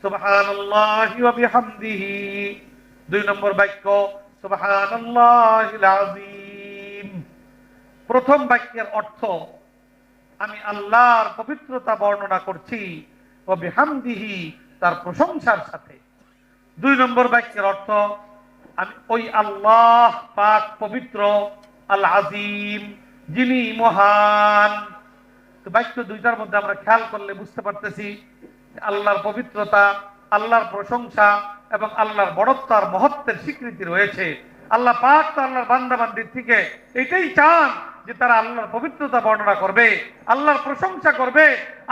সুবহানাল্লাহি ওয়া বিহামদিহি। 2 নম্বর বাক্য সুবহানাল্লাহিল আযীম। প্রথম বাক্যের অর্থ আমি আল্লাহর পবিত্রতা বর্ণনা করছি ওয়া বিহামদিহি, তার প্রশংসার সাথে। 2 নম্বর বাক্যের অর্থ আমি ওই আল্লাহ পাক পবিত্র, আল আযীম, যিনি মহান। তো বাক্য দুইটার মধ্যে আমরা খেয়াল করলে বুঝতে পারতেছি আল্লাহর পবিত্রতা, আল্লাহর প্রশংসা এবং আল্লাহর বড়ত্ব আর মহত্বের স্বীকৃতি রয়েছে। আল্লাহ পাক তো আল্লাহর বান্দাবান্দির থেকে এটাই চান যে তারা আল্লাহর পবিত্রতা বর্ণনা করবে, আল্লাহর প্রশংসা করবে,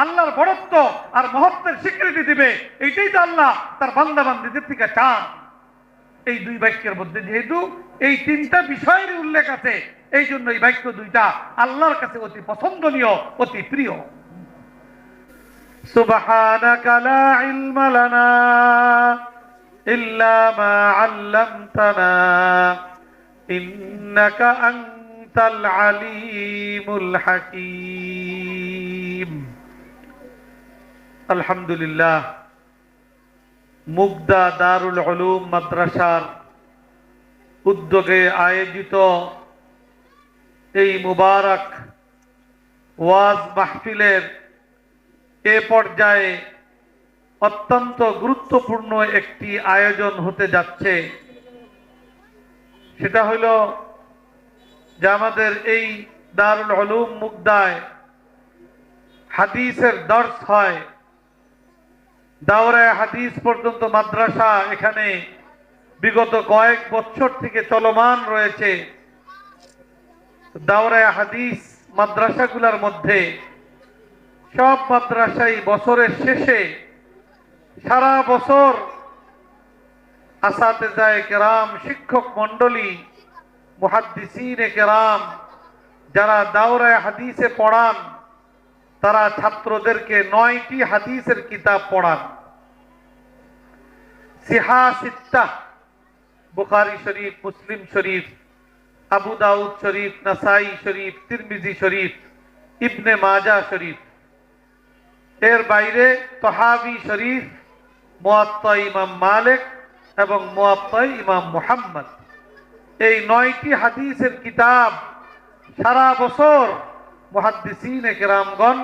আল্লাহর বড়ত্ব আর মহত্বের স্বীকৃতি দিবে। এইটাই তো আল্লাহ তার বান্দাবান্দিদের থেকে চান। এই 2 বাক্যের মধ্যে যেহেতু এই 3টা বিষয়ের উল্লেখ আছে, এই জন্য এই বাক্য 2টা আল্লাহর কাছে অতি পছন্দনীয়, অতি প্রিয়। সুবহানাকা লা ইলমা লানা ইল্লা মা আল্লামতানা ইন্নাকা আনতাল আলিমুল হাকীম। আলহামদুলিল্লাহ, মুগদা দারুল উলুম মাদ্রাসার উদ্যোগে আয়োজিত এই মুবারক ওয়াজ মাহফিলের এ পর্যায়ে অত্যন্ত গুরুত্বপূর্ণ একটি আয়োজন হতে যাচ্ছে। সেটা হইল যে আমাদের এই দারুল উলুম মুগদায় হাদিসের দর্স হয়। দাওরায়ে হাদিস পর্যন্ত মাদ্রাসা এখানে বিগত কয়েক বছর থেকে চলমান রয়েছে। দাওরায়ে হাদিস মাদ্রাসাগুলোর মধ্যে সব মাদ্রাসাই বছরের শেষে সারা বছর আসাতেজায়ে কেরাম, শিক্ষক মন্ডলী, মুহাদ্দিসিনে কেরাম যারা দাওরায়ে হাদিসে পড়ান, তারা ছাত্রদেরকে 9টি হাদিসের কিতাব পড়ান। সিহা সিত্তাহ, বুখারী শরীফ, মুসলিম শরীফ, আবু দাউদ শরীফ, নাসাই শরীফ, তিরমিজি শরীফ, ইবনে মাজাহ শরীফ। এর বাইরে তহাবি শরীফ, মুয়াত্তা ইমাম মালিক এবং মুয়াত্তা ইমাম মুহাম্মদ। এই 9টি হাদিসের কিতাব সারা বছর মুহাদ্দিসিনে কেরামগণ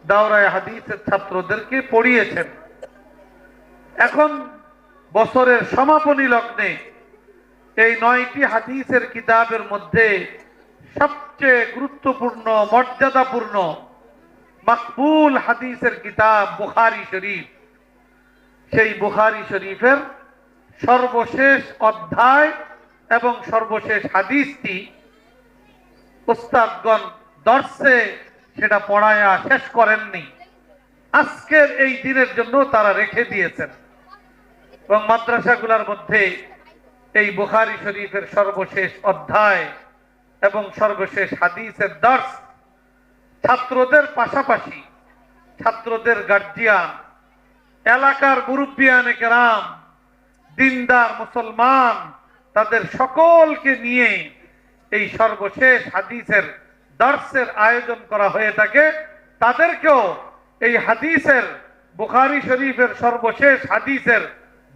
দাওরায়ে হাদিসের ছাত্রদেরকে পড়িয়েছেন। এখন বছরের সমাপনী লগ্নে এই 9টি হাদিসের কিতাবের মধ্যে সবচেয়ে গুরুত্বপূর্ণ, মর্যাদাপূর্ণ, মকবুল হাদিসের কিতাব বুখারী শরীফ। সেই বুখারী শরীফের সর্বশেষ অধ্যায় এবং সর্বশেষ হাদিসটি উস্তাদগণ দর্সে সেটা পড়ায়া শেষ করেননি, আজকের এই দিনের জন্য তারা রেখে দিয়েছেন। এবং মাদ্রাসাগুলোর মধ্যে এই বুখারী শরীফের সর্বশেষ অধ্যায় এবং সর্বশেষ হাদিসের দর্স ছাত্রদের পাশাপাশি ছাত্রদের গার্জিয়ান, এলাকার মুরব্বিয়ানে কেরাম, দিনদার মুসলমান, তাদের সকলকে নিয়ে এই সর্বশেষ হাদিসের দর্সের আয়োজন করা হয়ে থাকে। তাদেরকেও এই হাদিসের, বুখারী শরীফের সর্বশেষ হাদিসের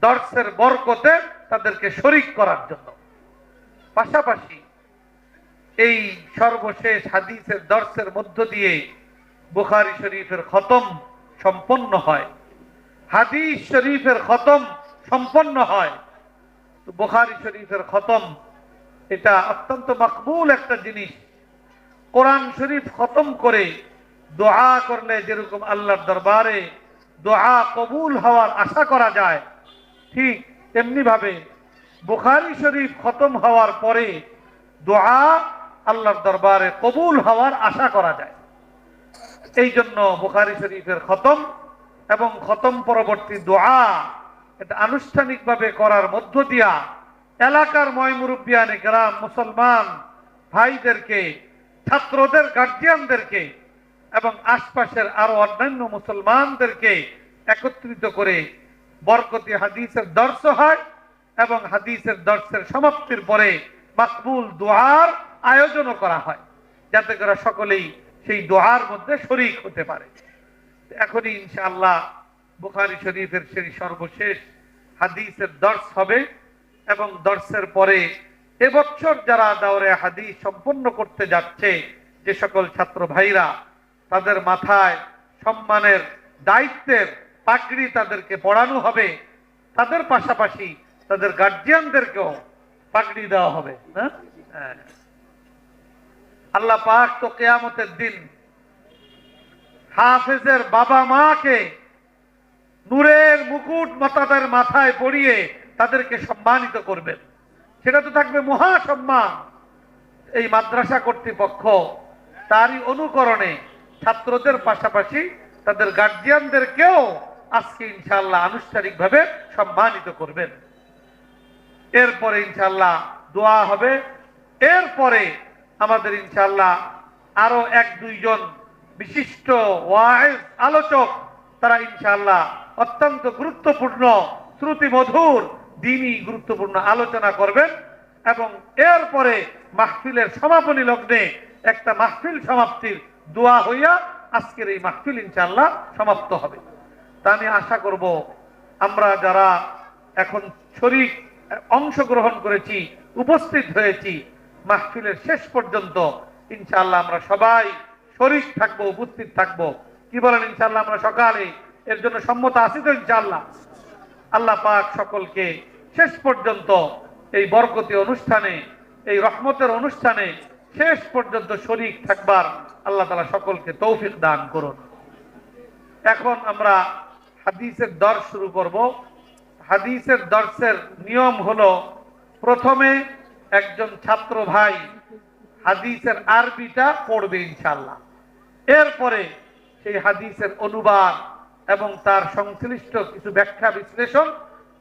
দর্সের বরকতে তাদেরকে শরীক করার জন্য। পাশাপাশি এই সর্বশেষ হাদিসের দর্সের মধ্য দিয়ে বুখারী শরীফের খতম সম্পন্ন হয়, হাদিস শরীফের খতম সম্পন্ন হয়। তো বুখারী শরীফের খতম এটা অত্যন্ত মকবুল একটা জিনিস। কোরআন শরীফ খতম করে দোয়া করলে যেরকম আল্লাহর দরবারে দোয়া কবুল হওয়ার আশা করা যায়, ঠিক তেমনি ভাবে বুখারী শরীফ খতম হওয়ার পরে দোয়া আল্লাহর দরবারে কবুল হওয়ার আশা করা যায়। এই জন্য বুখারী শরীফের খতম এবং খতম পরবর্তী দোয়া এটা আনুষ্ঠানিকভাবে করার মধ্য দিয়া এলাকার মুরব্বিয়ানে কেরাম, মুসলমান ভাইদেরকে, ছাত্রদের গার্জিয়ানদেরকে এবং আশপাশের আরো অন্যান্য মুসলমানদেরকে একত্রিত করে বরকতি হাদিসের দর্স হয় এবং হাদিসের দর্সের সমাপ্তির পরে মাকবুল দোয়ার আয়োজনও করা হয়, যাতে করে সকলেই সেই দোয়ার মধ্যে শরীক হতে পারে। এখনই ইনশাআল্লাহ বুখারী শরীফের সেই সর্বশেষ হাদিসের দর্স হবে এবং দর্সের পরে এবছর যারা দাওরে হাদিস সম্পন্ন করতে যাচ্ছে যে সকল ছাত্র ভাইরা তাদের মাথায় সম্মানের দায়িত্বের পাগড়ি তাদেরকে পড়ানো হবে, তাদের পাশাপাশি তাদের গার্জিয়ানদেরকেও পাগড়ি দেওয়া হবে না। আল্লাহ পাক তো কিয়ামতের দিন হাফেজের বাবা মাকে নূরের মুকুট তাদের মাথায় পরিয়ে তাদেরকে সম্মানিত করবেন, সেটা তো থাকবে মহা সম্মান। এই মাদ্রাসা কর্তৃপক্ষ তারই অনুকরণে ছাত্রদের পাশাপাশি তাদের গার্জিয়ানদেরকেও আজকে ইনশাআল্লাহ আনুষ্ঠানিকভাবে সম্মানিত করবেন। এরপরে ইনশাআল্লাহ দোয়া হবে, এরপরে আমাদের ইনশাআল্লাহ আরো এক দুইজন বিশিষ্ট ওয়াইজ আলোচক তারা ইনশাআল্লাহ অত্যন্ত গুরুত্বপূর্ণ শ্রুতিমধুর দ্বীনি গুরুত্বপূর্ণ আলোচনা করবেন এবং এরপরে মাহফিলের সমাপনী লগ্নে একটা মাহফিল সমাপ্তির দোয়া হইয়া আজকের এই মাহফিল ইনশাআল্লাহ সমাপ্ত হবে। তা আমি আশা করব আমরা যারা এখন শরীক অংশগ্রহণ করেছি, উপস্থিত হয়েছি, মাহফিলের শেষ পর্যন্ত ইনশাআল্লাহ আমরা সবাই শরীক থাকবো, উপস্থিত থাকবো। কি বলেন ইনশাআল্লাহ? আমরা সকালে এর জন্য সম্মত আছি তো ইনশাআল্লাহ? আল্লাহ পাক সকলকে শেষ পর্যন্ত এই বরকতি অনুষ্ঠানে, এই রহমতের অনুষ্ঠানে শেষ পর্যন্ত শরীক থাকবার আল্লাহ তাআলা সকলকে তৌফিক দান করুন। এখন আমরা হাদিসের দর্স শুরু করব। হাদিসের দর্সের নিয়ম হলো, প্রথমে একজন ছাত্র ভাই হাদিসের আরবিটা পড়বে ইনশাআল্লাহ, এরপরে সেই হাদিসের অনুবাদ এবং তার সংশ্লিষ্ট কিছু ব্যাখ্যা বিশ্লেষণ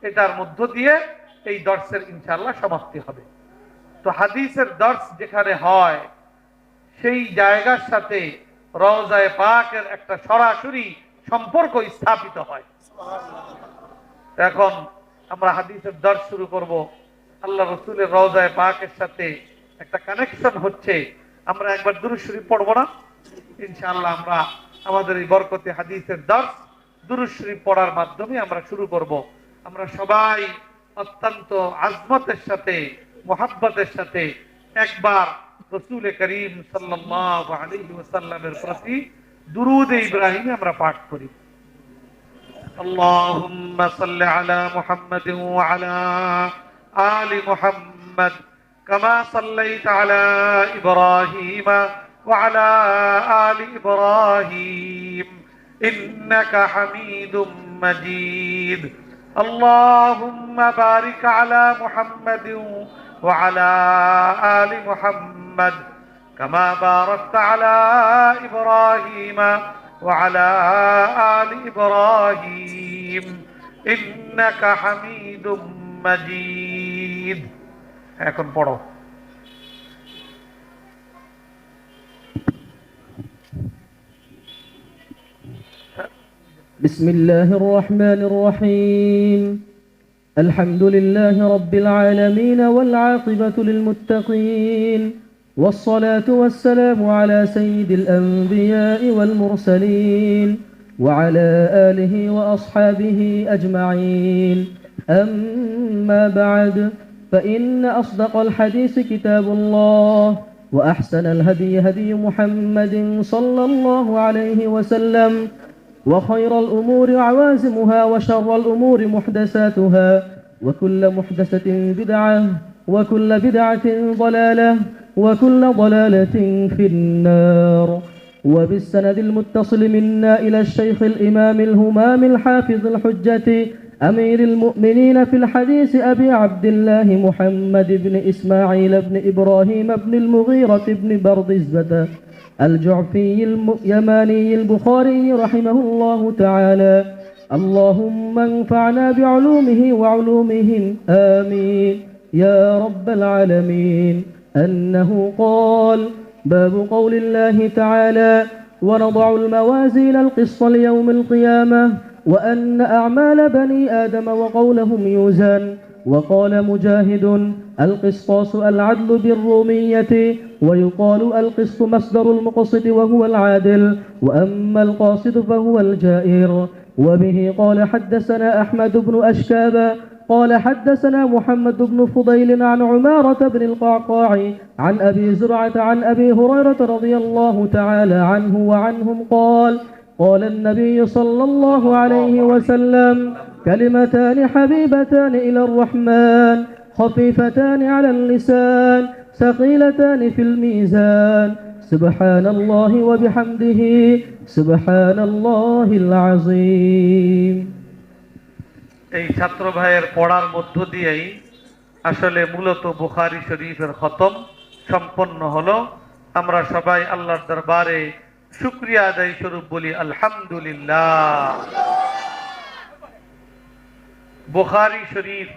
এটার মধ্য দিয়ে এই দর্সের ইনশাআল্লাহ সমাপ্তি হবে। তো হাদিসের দর্স যেখানে হয় সেই জায়গার সাথে রওজায়ে পাকের একটা সরাসরি সম্পর্ক স্থাপিত হয়। এখন আমরা হাদিসের দর্স শুরু করব। আল্লাহ রাসূলের রওজায়ে পাকের সাথে একটা কানেকশন হচ্ছে। আমরা একবার দুরূদ শরীফ পড়ব না ইনশাআল্লাহ? আমরা আমাদের এই বরকতে হাদিসের দর্স দুরূদ শরীফ পড়ার মাধ্যমে আমরা শুরু করব। আমরা সবাই অত্যন্ত আজমতের সাথে, মুহাব্বতের সাথে একবার রাসূল করিম সাল্লাল্লাহু আলাইহি ওয়াসাল্লামের প্রতি দুরূদ ইব্রাহিম আমরা পাঠ করি। আল্লাহুম্মা সাল্লি আলা মুহাম্মাদিন ওয়া আলা আলি মুহাম্মাদ কামা সাল্লাইতা আলা ইব্রাহিম ওয়া আলা আলি ইব্রাহিম ইন্নাকা হামিদুম মাজিদ। আল্লাহুম্মা বারিক আলা মুহাম্মাদিন ওয়া আলা আলি মুহাম্মাদ কামা বারাকতা আলা ইব্রাহিম وعلى آل إبراهيم إنك حميد مجيد. এখন পড়ো। بسم الله الرحمن الرحيم. الحمد لله رب العالمين والعاقبة للمتقين، والصلاة والسلام على سيد الأنبياء والمرسلين وعلى آله وأصحابه أجمعين. أما بعد، فإن أصدق الحديث كتاب الله، وأحسن الهدي هدي محمد صلى الله عليه وسلم، وخير الأمور عوازمها، وشر الأمور محدثاتها، وكل محدثة بدعة، وكل بدعة ضلالة، وكل ضلالة في النار. وبالسند المتصل منا إلى الشيخ الإمام الهمام الحافظ الحجة أمير المؤمنين في الحديث أبي عبد الله محمد بن إسماعيل بن إبراهيم بن المغيرة بن بردزبة الجعفي اليماني البخاري رحمه الله تعالى. اللهم انفعنا بعلومه وعلومهم آمين يا رب العالمين. أنه قال: باب قول الله تعالى: ونضع الموازين القسط ليوم القيامة وأن أعمال بني آدم وقولهم يوزن. وقال مجاهد: القسطاس العدل بالرومية، ويقال القسط مصدر المقسط وهو العادل، وأما القاصد فهو الجائر. وبه قال حدثنا أحمد بن أشكاب قال حدثنا محمد بن فضيل عن عمارة بن القعقاع عن أبي زرعة عن أبي هريرة رضي الله تعالى عنه وعنهم قال قال النبي صلى الله عليه وسلم كلمتان حبيبتان إلى الرحمن خفيفتان على اللسان ثقيلتان في الميزان سبحان الله وبحمده سبحان الله العظيم। এই ছাত্র ভাইয়ের পড়ার মধ্য দিয়েই আসলে মূলত বুখারী শরীফের খতম সম্পন্ন হলো। আমরা সবাই আল্লাহর দরবারে শুকরিয়া আদায় স্বরূপ বলি আলহামদুলিল্লাহ। বুখারী শরীফ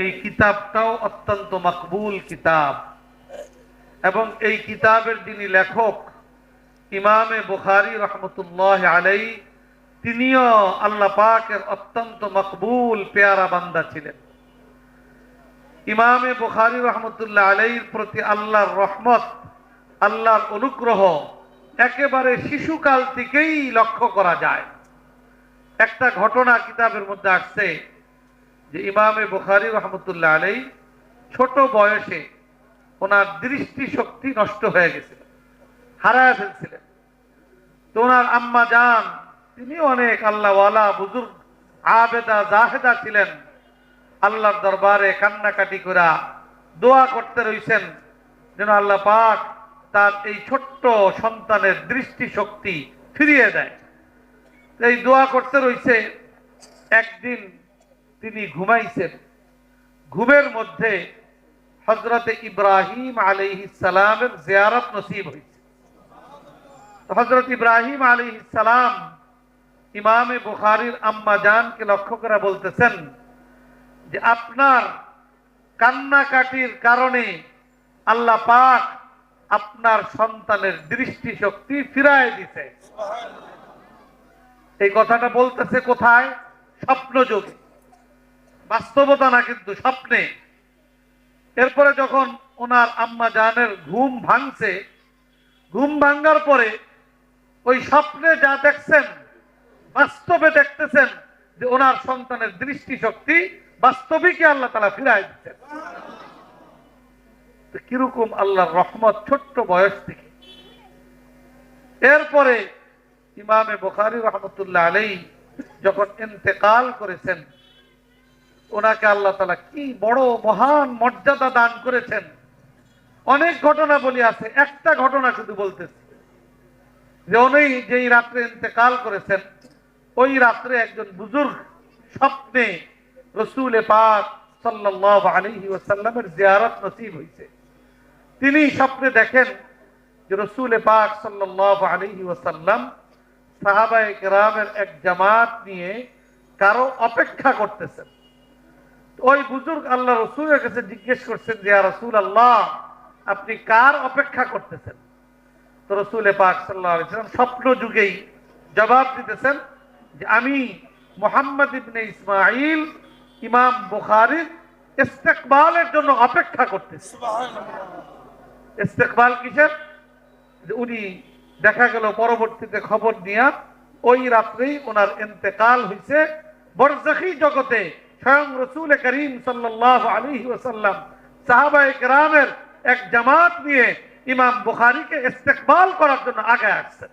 এই কিতাবটাও অত্যন্ত মকবুল কিতাব এবং এই কিতাবের যিনি লেখক ইমামে বুখারী রহমতুল্লাহ আলাইহি তিনিও আল্লাহ পাকের অত্যন্ত মকবুল পেয়ারা বান্দা ছিলেন। ইমামে বুখারী রহমতুল্লাহ আলাইহির প্রতি আল্লাহর রহমত আল্লাহর অনুগ্রহ একেবারে শিশুকাল থেকেই লক্ষ্য করা যায়। একটা ঘটনা কিতাবের মধ্যে আসছে যে ইমামে বুখারী রহমতুল্লাহ আলাইহি ছোট বয়সে ওনার দৃষ্টি শক্তি নষ্ট হয়ে গেছিল, হারায় ফেলছিলেন। তো ওনার আম্মা জান তিনি অনেক আল্লাহওয়ালা বুজুর্গ আবেদা জাহেদা ছিলেন, আল্লাহর দরবারে কান্নাকাটি করা দোয়া করতে রইছেন যেন আল্লাহ পাক তার এই ছোট্ট সন্তানের দৃষ্টি শক্তি ফিরিয়ে দেয়। এই দোয়া করতে রইছে। একদিন তিনি ঘুমাইছেন, ঘুমের মধ্যে হযরতে ইব্রাহিম আলাইহিস সালামের জিয়ারত নসিব হয়েছে। হযরত ইব্রাহিম আলাইহিস সালাম ইমামে বুখারীর আম্মা জানকে লক্ষ্য করে বলতেছেন যে আপনার কান্নাকাটির কারণে আল্লাহ পাক আপনার সন্তানের দৃষ্টি শক্তি ফিরায় দিতে। এই কথাটা বলতেছে কোথায়? স্বপ্ন যোগে, বাস্তবতা না কিন্তু স্বপ্নে। এরপরে যখন ওনার আম্মা জানের ঘুম ভাঙছে, ঘুম ভাঙার পরে ওই স্বপ্নে যা দেখছেন বাস্তবে দেখতেছেন যে ওনার সন্তানের দৃষ্টি শক্তি বাস্তবিকই আল্লাহ তাআলা ফিরায় দিচ্ছেন। কিরকম আল্লাহর রহমত ছোট্ট বয়স থেকে। এরপরে ইমামে বুখারী রহমতুল্লাহ আলাইহি যখন ইন্তেকাল করেছেন, ওনাকে আল্লাহ তাআলা কি বড় মহান মর্যাদা দান করেছেন। অনেক ঘটনা বলি আছে, একটা ঘটনা শুধু বলতেছি যে উনি যেই রাত্রে ইন্তেকাল করেছেন ওই রাত্রে একজন বুজুর্গ স্বপ্নে রাসূল পাক সাল্লাল্লাহু আলাইহি ওয়াসাল্লামের জিয়ারত নসিব হয়েছে। তিনি স্বপ্নে দেখেন যে রাসূল পাক সাল্লাল্লাহু আলাইহি ওয়াসাল্লাম সাহাবায়ে কেরামের এক জামাত নিয়ে কারো অপেক্ষা করতেছেন। ওই বুজুর্গ আল্লাহ রাসূলের কাছে জিজ্ঞেস করছেন যে ইয়া রাসূলুল্লাহ আপনি কার অপেক্ষা করতেছেন? তো রাসূল পাক সাল্লাল্লাহু আলাইহি ওয়াসাল্লাম স্বপ্ন যুগেই জবাব দিতেছেন যে আমি মুহাম্মদ ইবনে ইসমাঈল ইমাম বুখারীর ইস্তেকবালের জন্য অপেক্ষা করতেছি। ইস্তেকবাল কিসের? যে উনি দেখা গেল পরবর্তীতে খবর নিয়ে ওই রাত্রেই ওনার ইন্তেকাল হয়েছে। বরজাখী জগতে স্বয়ং রাসূল করিম সাল্লাল্লাহু আলাইহি ওয়াসাল্লাম সাহাবায়ে কেরামের এক জামাত নিয়ে ইমাম বুখারীকে ইস্তেকবাল করার জন্য আগে আসছেন।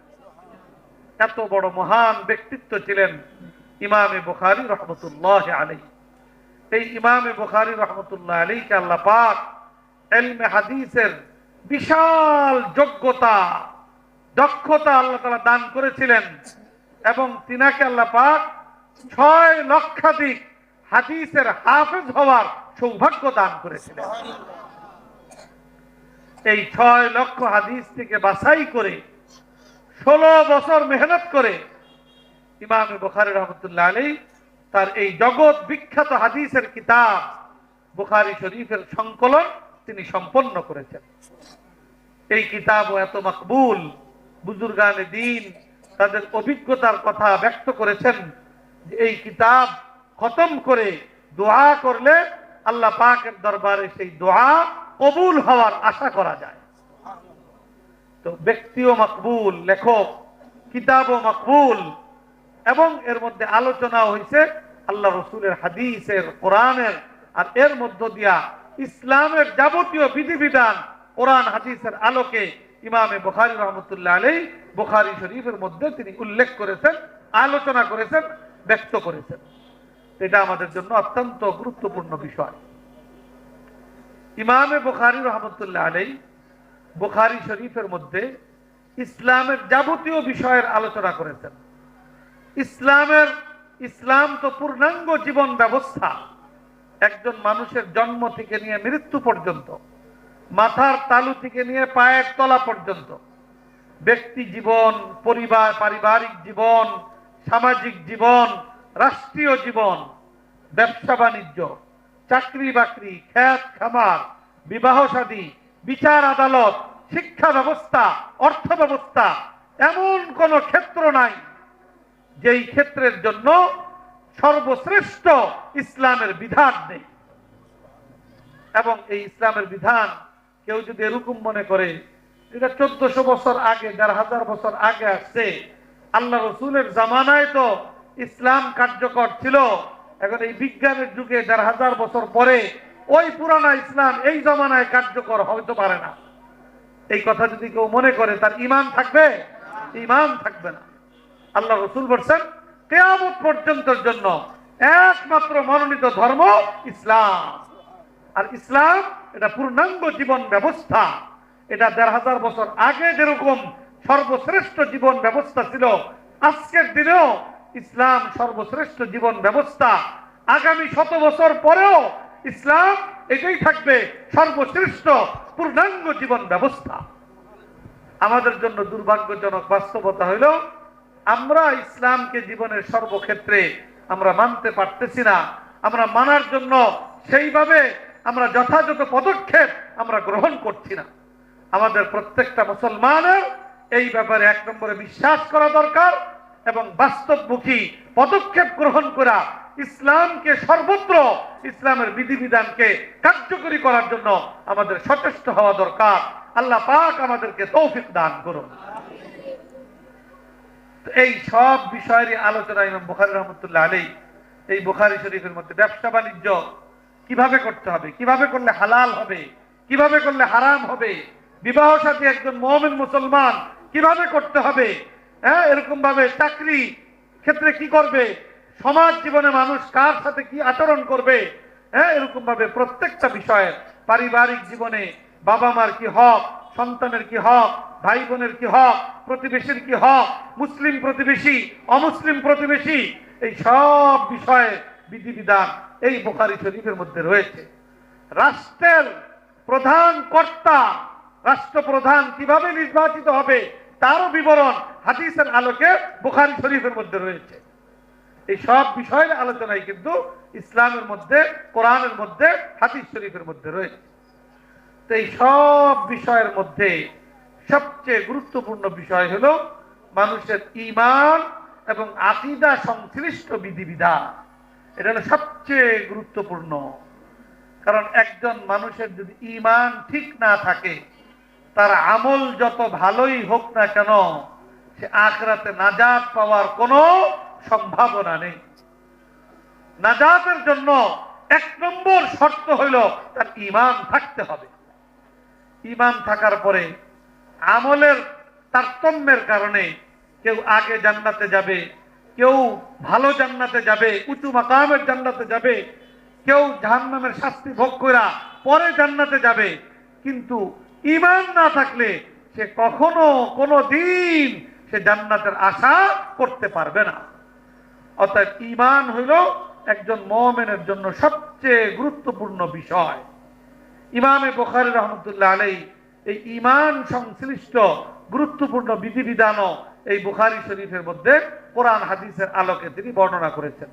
এত বড় মহান ব্যক্তিত্ব ছিলেন ইমামে বুখারী রহমতুল্লাহ আলাইহি। এই ইমামে বুখারী রহমতুল্লাহ আলাইহিকে আল্লাহ পাক ইলমে হাদিসের বিশাল যোগ্যতা দক্ষতা আল্লাহ তাআলা দান করেছিলেন এবং তিনাকে আল্লাহ পাক 6 লক্ষাধিক হাদিসের হাফেজ হওয়ার সৌভাগ্য দান করেছিলেন। এই 6 লক্ষ হাদিস থেকে বাছাই করে 16 বছর মেহনত করে ইমাম বুখারী রহমতুল্লাহ আলাইহি তার এই জগৎ বিখ্যাত হাদিসের কিতাব বুখারী শরীফের সংকলন তিনি সম্পন্ন করেছেন। এই কিতাবও এত মকবুল, বুজুর্গানে দ্বীন তাদের অভিজ্ঞতার কথা ব্যক্ত করেছেন যে এই কিতাব খতম করে দোয়া করলে আল্লাহ পাকের দরবারে সেই দোয়া কবুল হওয়ার আশা করা যায়। তো ব্যক্তিও মকবুল, লেখক কিতাবও মকবুল, এবং এর মধ্যে আলোচনা হয়েছে আল্লাহ রসুলের হাদিসের, কোরআনের, আর এর মধ্য দিয়া ইসলামের যাবতীয় বিধিবিধান কোরআন হাদিসের আলোকে ইমামে বুখারী রহমতুল্লাহ আলাইহি বুখারী শরীফের মধ্যে তিনি উল্লেখ করেছেন, আলোচনা করেছেন, ব্যক্ত করেছেন। এটা আমাদের জন্য অত্যন্ত গুরুত্বপূর্ণ বিষয়। ইমামে বুখারী রহমতুল্লাহ আলাইহি বুখারী শরীফের মধ্যে ইসলামের যাবতীয় বিষয়ের আলোচনা করেছেন। ইসলাম তো পূর্ণাঙ্গ জীবন ব্যবস্থা। একজন মানুষের জন্ম থেকে নিয়ে মৃত্যু পর্যন্ত, মাথার তালু থেকে নিয়ে পায়ের তলা পর্যন্ত, ব্যক্তি জীবন, পরিবার, পারিবারিক জীবন, সামাজিক জীবন, রাষ্ট্রীয় জীবন, ব্যবসা বাণিজ্য, চাকরি বাকরি, খেত খামার, বিবাহ শাদী, বিচার আদালত, শিক্ষা ব্যবস্থা, অর্থ ব্যবস্থা, এমন কোন ক্ষেত্র নাই যেই ক্ষেত্রের জন্য সর্বশ্রেষ্ঠ ইসলামের বিধান নেই। এবং এই ইসলামের বিধান কেউ যদি এরকম মনে করে এটা 1400 বছর আগে, 1000 বছর আগে আসছে, আল্লাহ রসুলের জামানায় তো ইসলাম কার্যকর ছিল, এখন এই বিজ্ঞানের যুগে 1000 বছর পরে ওই পুরানা ইসলাম এই জামানায় কার্যকর হতে পারে না, এই কথা যদি কেউ মনে করে তার ঈমান থাকবে? ঈমান থাকবে না। আল্লাহ রসুল বলছেন কিয়ামত পর্যন্তের জন্য একমাত্র মনোনীত ধর্ম ইসলাম। আর ইসলাম এটা পূর্ণাঙ্গ জীবন ব্যবস্থা। এটা 1500 বছর আগে যেরকম সর্বশ্রেষ্ঠ জীবন ব্যবস্থা ছিল, আজকের দিনেও ইসলাম সর্বশ্রেষ্ঠ জীবন ব্যবস্থা। আগামী 100 বছর পরেও ইসলাম এটাই থাকবে সর্বশ্রেষ্ঠ পূর্ণাঙ্গ জীবন ব্যবস্থা। আমাদের জন্য দুর্ভাগ্যজনক বাস্তবতা হইল আমরা ইসলামকে জীবনের সর্বক্ষেত্রে আমরা মানতে পারতেছি না। আমরা মানার জন্য সেইভাবে আমরা যথাযথ পদক্ষেপ আমরা গ্রহণ করছি না। আমাদের প্রত্যেকটা মুসলমানের এই ব্যাপারে 1 নম্বরে বিশ্বাস করা দরকার এবং বাস্তবমুখী পদক্ষেপ গ্রহণ করা, ইসলামকে সর্বত্র, ইসলামের বিধিবিধানকে কার্যকরী করার জন্য আমাদের সচেষ্ট হওয়া দরকার। আল্লাহ পাক আমাদেরকে তৌফিক দান করুন। এই সব বিষয়েরই আলোচনা ইমাম বুখারী রাহমাতুল্লাহ আলাইহি এই বুখারী শরীফের মধ্যে ব্যবসা বাণিজ্য কিভাবে করতে হবে, কিভাবে করলে হালাল হবে, কিভাবে করলে হারাম হবে, বিবাহ সাথী একজন মুমিন মুসলমান কিভাবে করতে হবে, এরকম ভাবে চাকরি ক্ষেত্রে কি করবে, সমাজ জীবনে মানুষ কার সাথে কি আচরণ করবে, এরকম ভাবে প্রত্যেকটা বিষয়ে, পারিবারিক জীবনে বাবা মার কি হক, সন্তানের কি হক, ভাই বোনের কি হক, প্রতিবেশীর কি হক, মুসলিম প্রতিবেশী, অমুসলিম প্রতিবেশী, এই সব বিষয়ে বিধিবিধান এই বুখারী শরীফের মধ্যে রয়েছে। রাষ্ট্রের প্রধান কর্তা, রাষ্ট্রপ্রধান কিভাবে নির্বাচিত হবে তারও বিবরণ হাদিসের আলোকে বুখারী শরীফের মধ্যে রয়েছে। এই সব বিষয়ের আলোচনাই কিন্তু ইসলামের মধ্যে, কোরআনের মধ্যে, হাদিস শরীফের মধ্যে রয়েছে। তো এই সব বিষয়ের মধ্যে সবচেয়ে গুরুত্বপূর্ণ বিষয় হলো মানুষের ঈমান এবং আকীদা সংশ্লিষ্ট বিধিবিধান। এটা হলো সবচেয়ে গুরুত্বপূর্ণ। কারণ একজন মানুষের যদি ঈমান ঠিক না থাকে, তার আমল যত ভালোই হোক না কেন, সে আখিরাতে নাজাত পাওয়ার কোনো সম্ভাবনা নেই। নাজাতের জন্য 1 নম্বর শর্ত হইল তার ঈমান থাকতে হবে। ঈমান থাকার পরে আমলের তারতম্যের কারণে কেউ আগে জান্নাতে যাবে, কেউ ভালো জান্নাতে যাবে, উঁচু মাকামের জান্নাতে যাবে, কেউ জাহান্নামের শাস্তি ভোগ কইরা পরে জান্নাতে যাবে। কিন্তু ঈমান না থাকলে সে কখনো কোনো দিন সে জান্নাতের আশা করতে পারবে না। অর্থাৎ ঈমান হইল একজন মুমিনের জন্য সবচেয়ে গুরুত্বপূর্ণ বিষয়। ইমামে বুখারী রাহমাতুল্লাহ আলাইহি এই ঈমান সংশ্লিষ্ট গুরুত্বপূর্ণ বিধিবিধানও এই বুখারী শরীফের মধ্যে কোরআন হাদিসের আলোকে তিনি বর্ণনা করেছেন।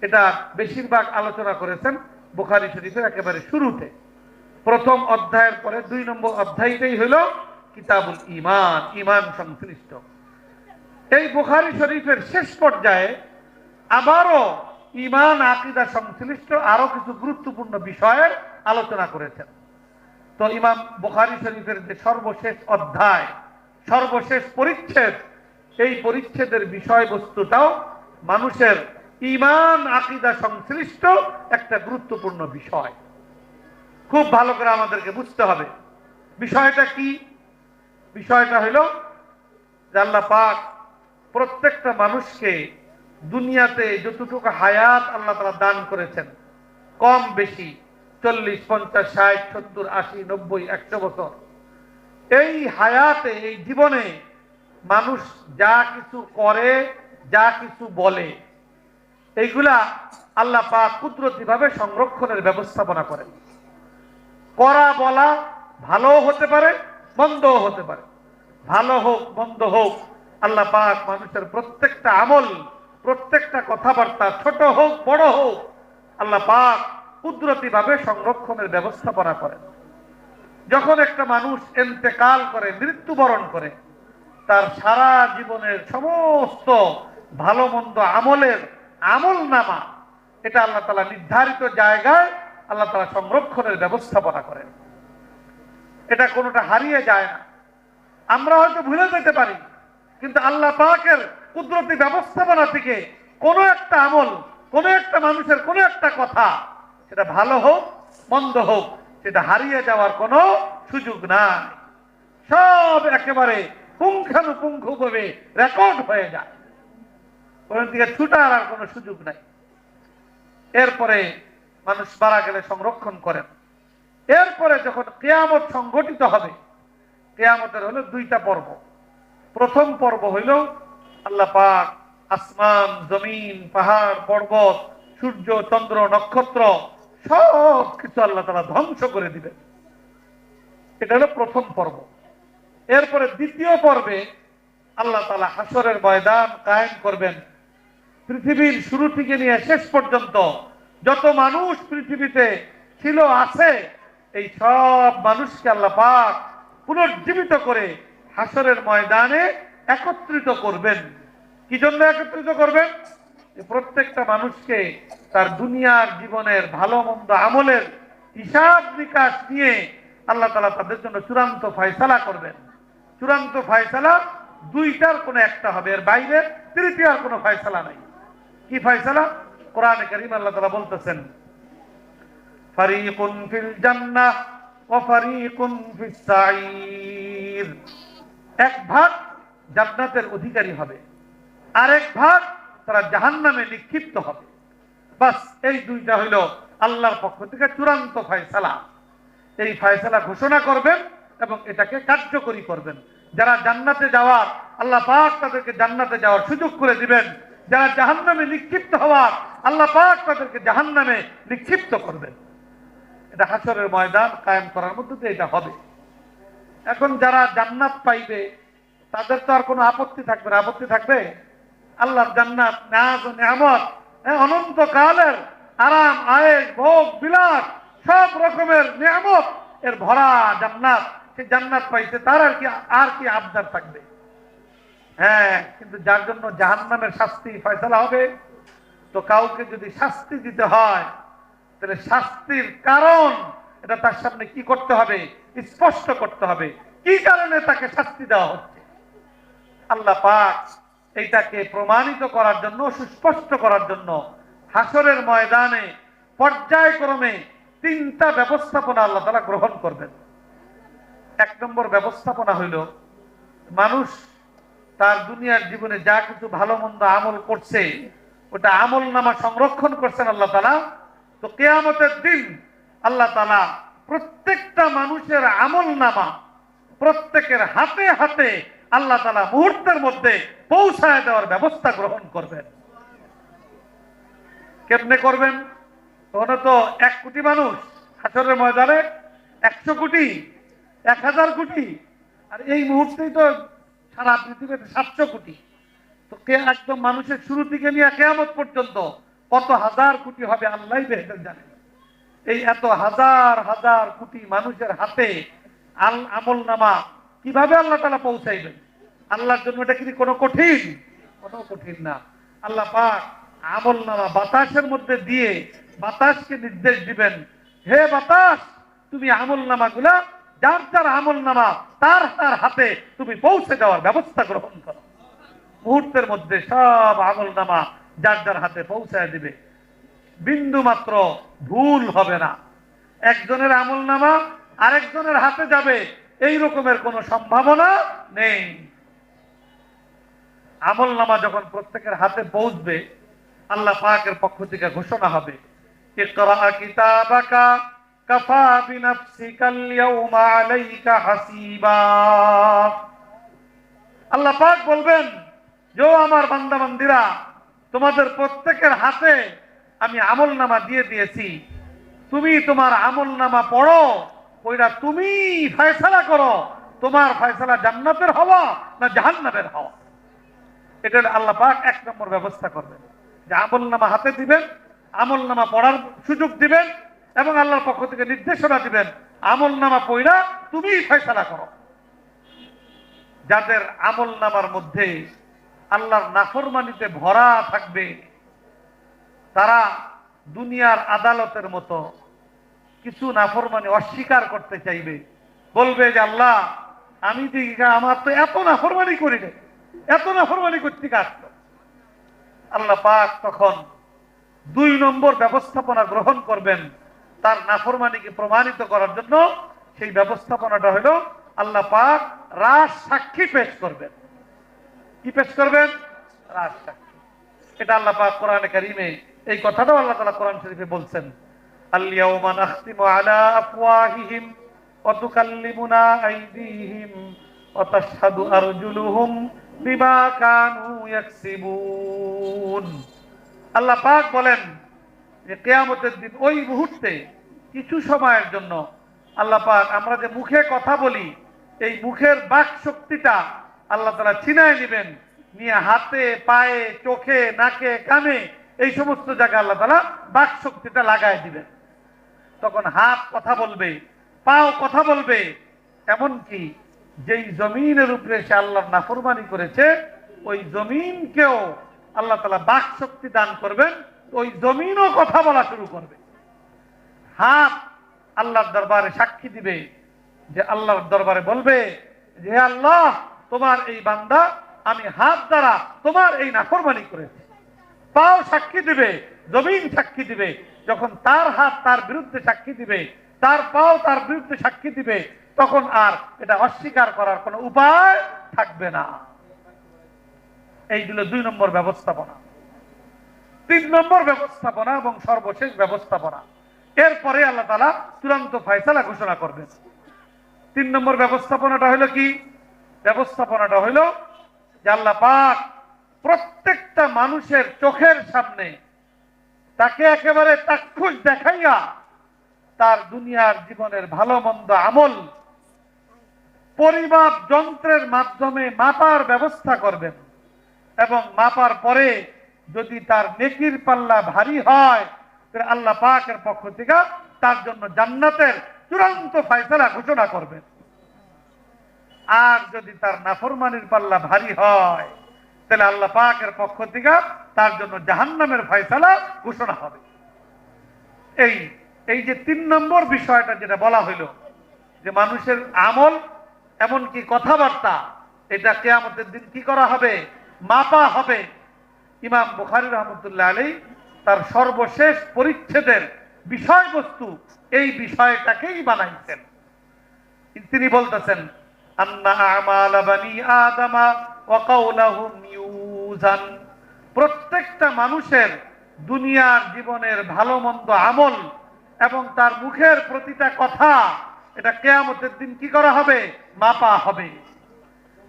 এটা বেশিরভাগ আলোচনা করেছেন বুখারী শরীফের একেবারে শুরুতে। প্রথম অধ্যায়ের পরে 2 নম্বর অধ্যায়টাই হলো কিতাবুল ঈমান, ঈমান সংশ্লিষ্ট। এই বুখারী শরীফের শেষ পর্যায়ে আবারও ঈমান আকীদা সংশ্লিষ্ট আরো কিছু গুরুত্বপূর্ণ বিষয়ের আলোচনা করেছেন। তো ইমাম বুখারী শরীফের যে সর্বশেষ অধ্যায়, সর্বশেষ পরিচ্ছেদ, এই পরিচ্ছেদের বিষয়বস্তুটাও মানুষের ঈমান আকীদা সংশ্লিষ্ট একটা গুরুত্বপূর্ণ বিষয়। খুব ভালো করে আমাদেরকে বুঝতে হবে বিষয়টা কি। বিষয়টা হলো যে আল্লাহ পাক প্রত্যেকটা মানুষকে দুনিয়াতে যতটুকু হায়াত আল্লাহ তাআলা দান করেছেন, কম বেশি 40, 50, 60, 70, 80, 90, 100 বছর, এই হায়াতে, এই জীবনে মানুষ যা কিছু করে, যা কিছু বলে, এইগুলা আল্লাহ পাক কুদরতিভাবে সংরক্ষণের ব্যবস্থাপনা করেন। করা বলা ভালো হতে পারে, মন্দও হতে পারে। ভালো হোক মন্দ হোক, আল্লাহ পাক মানুষের প্রত্যেকটা আমল, প্রত্যেকটা কথাবার্তা, ছোট হোক বড় হোক, আল্লাহ পাক কুদরতিভাবে সংরক্ষণের ব্যবস্থাপনা করেন। যখন একটা মানুষ ইন্তেকাল করে, মৃত্যুবরণ করে, তার সারা জীবনের সমস্ত ভালো মন্দ আমলের আমলনামা, এটা আল্লাহ তাআলা নির্ধারিত জায়গায় আল্লাহ তাআলা সংরক্ষণের ব্যবস্থাপনা করেন। এটা কোনোটা হারিয়ে যায় না। আমরা হয়তো ভুলে যেতে পারি, কিন্তু আল্লাহ পাকের কুদরতি ব্যবস্থাপনা থেকে কোনো একটা আমল, কোনো একটা মানুষের কোনো একটা কথা, সেটা ভালো হোক মন্দ হোক, সেটা হারিয়ে যাওয়ার কোনো সুযোগ নাই। সব একেবারে পুঙ্খানুপুঙ্খভাবে রেকর্ড হয়ে যায়, ওখান থেকে ছুটার আর কোনো সুযোগ নাই। এরপরে মানুষ মারা গেলে সংরক্ষণ করেন। এরপরে যখন কিয়ামত সংঘটিত হবে, কিয়ামতের হলো দুইটা পর্ব। প্রথম পর্ব হইল আল্লাহ পাক আসমান, জমিন, পাহাড়, পর্বত, সূর্য, চন্দ্র, নক্ষত্র সব কিছু আল্লাহ তাআলা ধ্বংস করে দিবেন। এটা হলো প্রথম পর্ব। এরপরে দ্বিতীয় পর্বে আল্লাহ তাআলা হাসরের ময়দান কায়েম করবেন। পৃথিবীর শুরু থেকে নিয়ে শেষ পর্যন্ত যত মানুষ পৃথিবীতে ছিল, আছে, এই সব মানুষকে আল্লাহ পাক পুনর্জীবিত করে হাসরের ময়দানে একত্রিত করবেন। কি জন্য একত্রিত করবেন? প্রত্যেকটা মানুষকে তার দুনিয়ার জীবনের ভালো মন্দ আমলের হিসাব নিকাশ নিয়ে আল্লাহ তাআলা তাদের জন্য চূড়ান্ত ফয়সালা করবেন। চূড়ান্ত ফয়সালা দুইটার কোনো একটা হবে, এর বাইরে তৃতীয় আর কোনো ফয়সালা নাই। কি ফয়সালা? কোরআনে কারীম আল্লাহ তাআলা বলতেছেন, ফারিকুন ফিল জান্নাহ ওয়া ফারিকুন ফিস সাঈর। এক ভাগ জান্নাতের অধিকারী হবে, আরেক ভাগ তারা জাহান্নামে নিক্ষিপ্ত হবে। বাস এই দুইটা হইল আল্লাহর পক্ষ থেকে চূড়ান্ত ফয়সালা। এই ফয়সালা ঘোষণা করবেন এবং এটাকে কার্যকরী করবেন। যারা জান্নাতে যাওয়ার, আল্লাহ পাক তাদেরকে জান্নাতে যাওয়ার সুযোগ করে দিবেন। যারা জাহান্নামে নিক্ষিপ্ত হওয়ার, আল্লাহ পাক তাদেরকে জাহান্নামে নিক্ষিপ্ত করবেন। এটা হাসরের ময়দান কায়েম করার মধ্যে দিয়ে এটা হবে। এখন যারা জান্নাত পাইবে তাদের তো আর কোনো আপত্তি থাকবে না। আপত্তি থাকবে? আল্লাহর জান্নাত, নাজ ও নিয়ামত, অনন্তকালের আরাম, আয়েশ, ভোগ বিলাস, সব রকমের নিয়ামত এর ভরা জান্নাত। সে জান্নাত পাইছে, তার আর কি আবদার থাকবে? হ্যাঁ, কিন্তু যার জন্য জাহান্নামের শাস্তি ফয়সালা হবে, তো কাউকে যদি শাস্তি দিতে হয়, তাহলে শাস্তির কারণ এটা তার সামনে কি করতে হবে? স্পষ্ট করতে হবে কি কারণে তাকে শাস্তি দেওয়া হচ্ছে। আল্লাহ পাক এইটাকে প্রমাণিত করার জন্য, সুস্পষ্ট করার জন্য হাসরের ময়দানে পর্যায়ক্রমে তিনটা ব্যবস্থাপনা আল্লাহ তাআলা গ্রহণ করবেন। এক নম্বর ব্যবস্থাপনা হইল, মানুষ তার দুনিয়ার জীবনে যা কিছু ভালো মন্দ আমল করছে, ওটা আমল নামা সংরক্ষণ করছেন আল্লাহ তাআলা। তো কিয়ামতের দিন আল্লাহ তাআলা প্রত্যেকটা মানুষের আমল নামা প্রত্যেকের হাতে হাতে আল্লাহ তাআলা মুহূর্তের মধ্যে পৌঁছায় দেওয়ার ব্যবস্থা গ্রহণ করবেন। কেমনে করবেন? তখন তো 1 কোটি মানুষ হাসরের ময়দানে, 100 কোটি, 1000 কোটি, আর এই মুহূর্তেই তো সারা পৃথিবীতে 700 কোটি। তো কে একদম মানুষের শুরু থেকে নিয়ে কিয়ামত পর্যন্ত কত হাজার কোটি হবে আল্লাহই বেহতর জানেন। এই এত হাজার হাজার কোটি মানুষের হাতে আমল নামা কিভাবে আল্লাহ তাআলা পৌঁছাইবেন? আল্লাহর জন্য এটা কি কোনো কঠিন? কোনো কঠিন না। আল্লাহ পাক আমল নামা বাতাসের মধ্যে দিয়ে বাতাসকে নির্দেশ দিবেন, হে বাতাস, তুমি আমল নামাগুলা যার যার আমল নামা তার তার হাতে তুমি পৌঁছে দেওয়ার ব্যবস্থা গ্রহণ করো। মুহূর্তের মধ্যে সব আমল নামা যার যার হাতে পৌঁছায় দিবে, বিন্দু মাত্র ভুল হবে না। একজনের আমল নামা আরেকজনের হাতে যাবে এই রকমের কোনো সম্ভাবনা নেই। আমল নামা যখন প্রত্যেকের হাতে পৌঁছবে, আল্লাহ পাকের পক্ষ থেকে ঘোষণা হবে, ইকরা কিতাবাকা কাফা বিনাফসিকাল ইয়াউমা আলাইকা হাসিবা। আল্লাহ পাক বলবেন যে আমার বান্দা বান্দিরা, তোমাদের প্রত্যেকের হাতে আমি আমল নামা দিয়ে দিয়েছি, তুমি তোমার আমল নামা পড়ো, ওইটা তুমি ফয়সালা করো, তোমার ফয়সালা জান্নাতের হওয়া না জাহান্নামের হওয়া। এটা আল্লাহ পাক এক নম্বর ব্যবস্থা করবেন, যে আমল নামা হাতে দিবেন, আমল নামা পড়ার সুযোগ দিবেন এবং আল্লাহর পক্ষ থেকে নির্দেশনা দিবেন, আমল নামা পড়া তুমি ফয়সালা করো। যাদের আমল নামার মধ্যে আল্লাহর নাফরমানিতে ভরা থাকবে, তারা দুনিয়ার আদালতের মতো কিছু নাফরমানি অস্বীকার করতে চাইবে, বলবে যে আল্লাহ আমি আমার তো এত নাফরমানি করি না, এত নাফরমানি করতে আসতো। আল্লাহ পাক তখন 2 নম্বর ব্যবস্থাপনা গ্রহণ করবেন তার নাফরমানিকে প্রমাণিত করার জন্য। সেই ব্যবস্থাপনাটা হলো আল্লাহ পাক রাজ সাক্ষী পেশ করবেন। কি পেশ করবেন? রাজ সাক্ষী। এটা আল্লাহ পাক কোরআনে কারীমে এই কথাটাও আল্লাহ তাআলা কোরআন শরীফে বলছেন, আল ইয়াউমা নাখতিমু আলা আফওয়াহিহিম ওয়া তুকাল্লিমুনা আইদিহিম ওয়া তাশহাদু আরজুলুহুম বিমা কানু ইয়াকসিবুন। আল্লাহ পাক বলেন যে কিয়ামতের দিন ওই মুহূর্তে কিছু সময়ের জন্য আল্লাহ পাক আমরা যে মুখে কথা বলি, এই মুখের বাক শক্তিটা আল্লাহ তাআলা ছিনায় নেবেন, নিয়ে হাতে পায়ে চোখে নাকে কানে এই সমস্ত জায়গায় আল্লাহ তাআলা বাক শক্তিটা লাগায় দিবেন। তখন হাত কথা বলবে, পাও কথা বলবে, এমনকি যেই জমিনের উপরে সে আল্লাহর নাফরমানি করেছে ওই জমিনকেও আল্লাহ তাআলা বাক শক্তি দান করবেন, ওই জমিনও কথা বলা শুরু করবে। হাত আল্লাহর দরবারে সাক্ষী দিবে, যে আল্লাহর দরবারে বলবে যে আল্লাহ তোমার এই বান্দা আমি হাত দ্বারা তোমার এই নাফরমানি করেছি। পাও সাক্ষী দিবে, জমিন সাক্ষী দিবে। যখন তার হাত তার বিরুদ্ধে সাক্ষী দিবে, তার পাও তার বিরুদ্ধে সাক্ষী দিবে, তখন আর এটা অস্বীকার করার কোনো উপায় থাকবে না। এইগুলো 2 নম্বর ব্যবস্থাপনা। 3 নম্বর ব্যবস্থাপনা এবং সর্বশেষ ব্যবস্থাপনা, এরপরে আল্লাহ তাআলা চূড়ান্ত ফয়সালা ঘোষণা করবেন। 3 নম্বর ব্যবস্থাপনাটা হলো কি? ব্যবস্থাপনাটা হলো যে আল্লাহ পাক প্রত্যেকটা মানুষের চোখের সামনে তাকে একেবারে চাক্ষুষ দেখাইয়া তার দুনিয়ার জীবনের ভালো মন্দ আমল পরিমাপ যন্ত্রের মাধ্যমে মাপার ব্যবস্থা করবেন, এবং মাপার পরে যদি তার নেকির পাল্লা ভারী হয় তাহলে আল্লাহ পাকের পক্ষ থেকে তার জন্য জান্নাতের চূড়ান্ত ফয়সালা ঘোষণা করবেন। আর যদি তার নাফরমানির পাল্লা ভারী হয় তাহলে আল্লাহ পাকের পক্ষ থেকে তার জন্য জাহান্নামের ফয়সালা ঘোষণা হবে। এই যে 3 নম্বর বিষয়টা যেটা বলা হইল, যে মানুষের আমল এমনকি কথাবার্তা, এটা কিয়ামতের দিন কি করা হবে? মাপা হবে। ইমাম বুখারী রাহমাতুল্লাহ আলাইহি তার সর্বশেষ পরিচ্ছেদের বিষয়বস্তু এই বিষয়টাকেই বানাইছেন। তিনি বলতেছেন, আন্না আমাল বানি আদমা ওয়া কাওলাহুম ইউজান। প্রত্যেকটা মানুষের দুনিয়ার জীবনের ভালো মন্দ আমল এবং তার মুখের প্রতিটা কথা, এটা কিয়ামতের দিন কি করা হবে? মাপা হবে।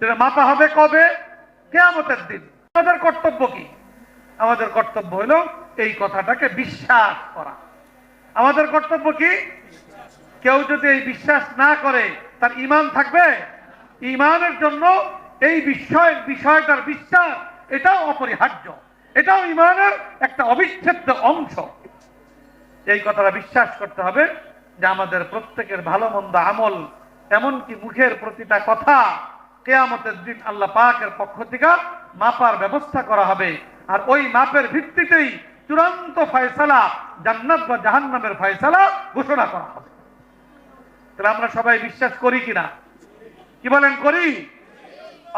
এটা মাপা হবে কবে? কিয়ামতের দিন। আমাদের কর্তব্য কি? আমাদের কর্তব্য হলো এই কথাটাকে বিশ্বাস করা। আমাদের কর্তব্য কি? কেউ যদি এই বিশ্বাস না করে তার ঈমান থাকবে? ঈমানের জন্য এই বিষয়টার বিশ্বাস এটাও অপরিহার্য, এটাও ঈমানের একটা অবিচ্ছেদ্য অংশ। এই কথাটা বিশ্বাস করতে হবে যে আমাদের প্রত্যেকের ভালো মন্দ আমল এমনকি মুখের প্রতিটা কথা কিয়ামতের দিন আল্লাহ পাকের পক্ষ থেকে মাপার ব্যবস্থা করা হবে। আর ওই মাপের ভিত্তিতেই চূড়ান্ত ফয়সালা, জান্নাত বা জাহান্নামের ফয়সালা ঘোষণা করা হবে। তাহলে আমরা সবাই বিশ্বাস করি কিনা? কি বলেন? করি।